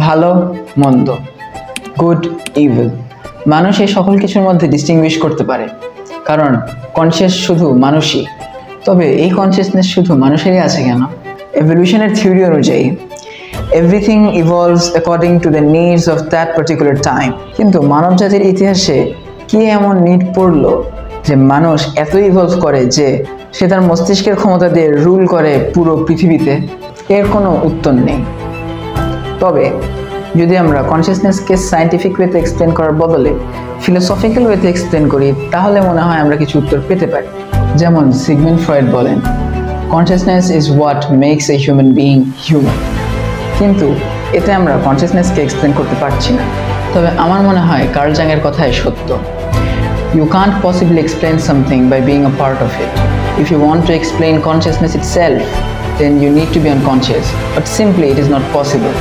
ভালো মন্দ, good evil, মানুষ এই সকল কিছুর মধ্যে ডিস্টিংগুইশ করতে পারে, কারণ কনসিয়াস শুধু মানুষই। তবে এই কনসিয়াসনেস শুধু মানুষেরই আছে কেন? এভলিউশনের থিওরি অনুযায়ী everything evolves according to the needs of that particular time. কিন্তু মানব জাতির ইতিহাসে কি এমন নিড পড়লো যে মানুষ এত ইভলভ করে যে সে তার মস্তিষ্কের ক্ষমতা দিয়ে রুল করে পুরো পৃথিবীতে? এর কোনো উত্তর নেই। তবে যদি আমরা কনসিয়াসনেসকে সায়েন্টিফিক ওয়েতে এক্সপ্লেন করার বদলে ফিলোসফিক্যাল ওয়েতে এক্সপ্লেন করি, তাহলে মনে হয় আমরা কিছু উত্তর পেতে পারি। যেমন সিগমুন্ড ফ্রয়েড বলেন, consciousness is what makes a human being human. কিন্তু এতে আমরা কনসিয়াসনেসকে এক্সপ্লেন করতে পারছি না। তবে আমার মনে হয় কার্ল জাংয়ের কথাই সত্য। You can't possibly explain something by being a part of it. If you want to explain consciousness itself, then you need to be unconscious. But simply it is not possible.